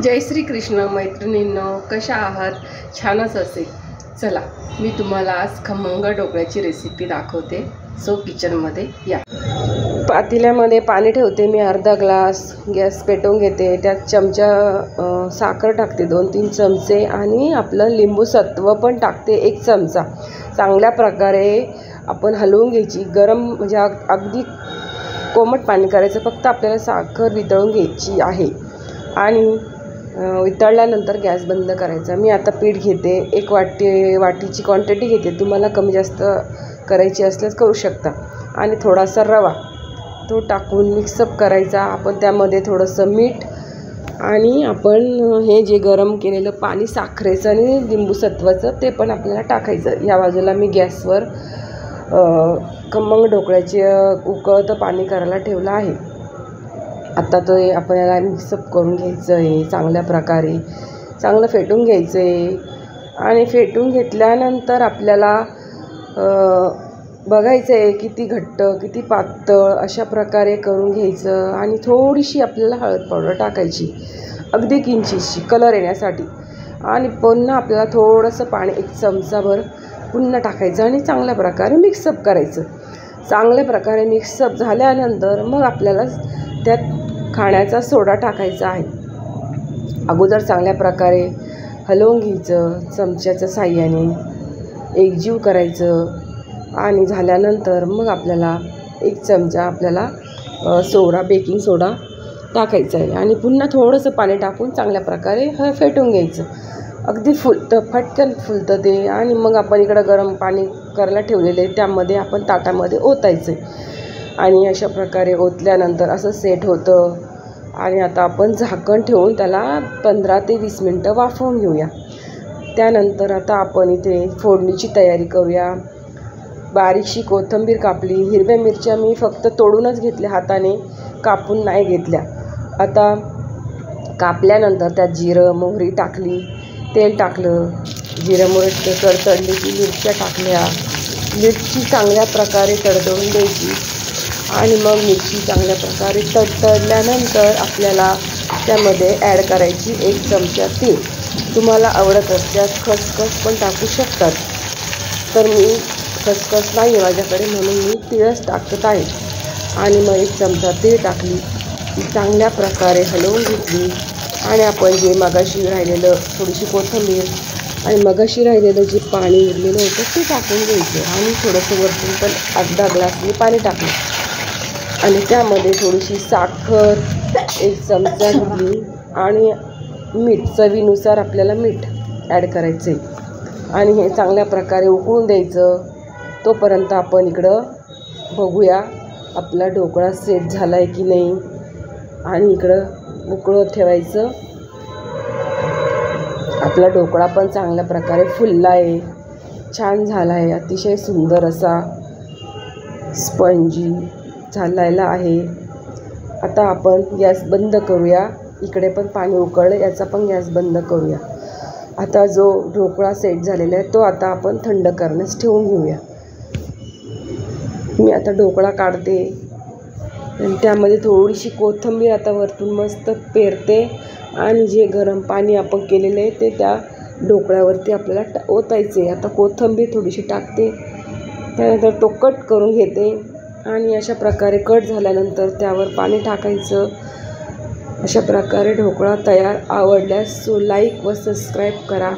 जय श्री कृष्ण मैत्रिणींनो, कशा आहात? छानच असेल. चला, मी तुम्हाला आज खमंग ढोकळ्याची रेसिपी दाखवते. सो किचनमध्ये या. पातेल्यामध्ये पाणी ठेवते मी अर्धा ग्लास. गॅस पेटवून घेते. त्यात चमचा साखर टाकते 2-3 चमचे आणि आपलं लिंबू सत्व पण टाकते 1 चमचा. चांगल्या प्रकारे आपण हलवून घ्यायची. गरम म्हणजे अगदी कोमट पाणी करायचं. फक्त आपल्याला साखर वितळून घ्यायची आहे आणि वितळल्यानंतर गॅस बंद करायचा. मी आता पीठ घेते. 1 वाटीची क्वांटिटी घेते. तुम्हाला कमी जास्त करायची असल्यास करू शकता. आणि थोडासा रवा तो टाकून मिक्सअप करायचा. आपण त्यामध्ये थोडंसं मीठ आणि आपण हे जे गरम केलेलं पाणी साखरेचं आणि लिंबू सत्वाचं ते पण आपल्याला टाकायचं. या बाजूला मी गॅसवर खमंग ढोकळ्याचे उकळतं पाणी करायला ठेवलं आहे. आता तो आपल्याला मिक्सअप करून घ्यायचं आहे. चांगल्या प्रकारे चांगलं फेटून घ्यायचं आहे. आणि फेटून घेतल्यानंतर आपल्याला बघायचं आहे किती घट्ट किती पातळ अशा प्रकारे करून घ्यायचं. आणि थोडीशी आपल्याला हळद पावडर टाकायची, अगदी किंचितशी कलर येण्यासाठी. आणि पुन्हा आपल्याला थोडंसं पाणी 1 चमचाभर पुन्हा टाकायचं आणि चांगल्या प्रकारे मिक्सअप करायचं. चांगल्या प्रकारे मिक्सअप झाल्यानंतर मग आपल्याला त्यात खाण्याचा सोडा टाकायचा आहे. अगोदर चांगल्या प्रकारे हलवून घ्यायचं. चमच्याच्या साहाय्याने एकजीव करायचं. आणि झाल्यानंतर मग आपल्याला 1 चमचा आपल्याला बेकिंग सोडा टाकायचा आहे. आणि पुन्हा थोडंसं पाणी टाकून चांगल्या प्रकारे फेटून घ्यायचं. अगदी फटकन फुलतं ते. आणि मग आपण इकडं गरम पाणी करायला ठेवलेले त्यामध्ये आपण ताटामध्ये ओतायचं आहे. आणि अशा प्रकारे ओतल्यानंतर असं सेट होतं. आणि आता आपण झाकण ठेवून त्याला 15 ते 20 मिनटं वाफवून घेऊया. त्यानंतर आता आपण इथे फोडणीची तयारी करूया. बारीकशी कोथिंबीर कापली. हिरव्या मिरच्या मी फक्त तोडूनच घेतल्या, हाताने कापून नाही घेतल्या. आता कापल्यानंतर त्यात जिरं मोहरी टाकली, तेल टाकलं. जिरं मोहरी तडतडली की मिरच्या टाकल्या. मिरची चांगल्या प्रकारे तडतडून द्यायची. आणि मग मिरची चांगल्या प्रकारे तडतडल्यानंतर आपल्याला त्यामध्ये ॲड करायची 1 चमचा तीळ. तुम्हाला आवडत असल्यास खसखस पण टाकू शकतात. तर मी खसखस नाही आहे माझ्याकडे म्हणून मी तीळच टाकत आहे. आणि मग 1 चमचा तीळ टाकली. चांगल्या प्रकारे हलवून घेतली. आणि आपण जे मगाशी राहिलेलं थोडीशी कोथिंबीर आणि मगाशी राहिलेलं जे पाणी उरलेलं होतं ते टाकून घ्यायचं. आणि थोडंसं वरतून पण अर्धा ग्लास मी पाणी टाकलं. आणि त्यामध्ये थोडीशी साखर 1 चमचा घेतली. आणि मीठ चवीनुसार आपल्याला मीठ ॲड करायचं आहे. आणि हे चांगल्या प्रकारे उकळून द्यायचं. तोपर्यंत आपण इकडं बघूया आपला ढोकळा सेट झाला आहे की नाही. आणि इकडं उकळत ठेवायचं. आपला ढोकळा पण चांगल्या प्रकारे फुलला आहे, छान झाला आहे. अतिशय सुंदर असा स्पंजी झालेला आहे. आता आपण गॅस बंद करूया. इकडे पण पाणी उकळलं, याचा पण गॅस बंद करूया. आता जो ढोकळा सेट झालेला आहे तो आता आपण थंड करण्यास ठेवून घेऊया. मी आता ढोकळा काढते आणि त्यामध्ये थोडीशी कोथिंबीर आता वरतून मस्त पेरते. आणि जे गरम पाणी आपण केलेलं आहे ते त्या ढोकळ्यावरती आपल्याला ओतायचे. आता कोथिंबीर थोडीशी टाकते. त्यानंतर तो कट करून घेते. आणि अशा प्रकारे कट झाल्यानंतर त्यावर पाणी टाकायचं. अशा प्रकारे ढोकळा तयार. आवडल्यास लाईक व सबस्क्राईब करा.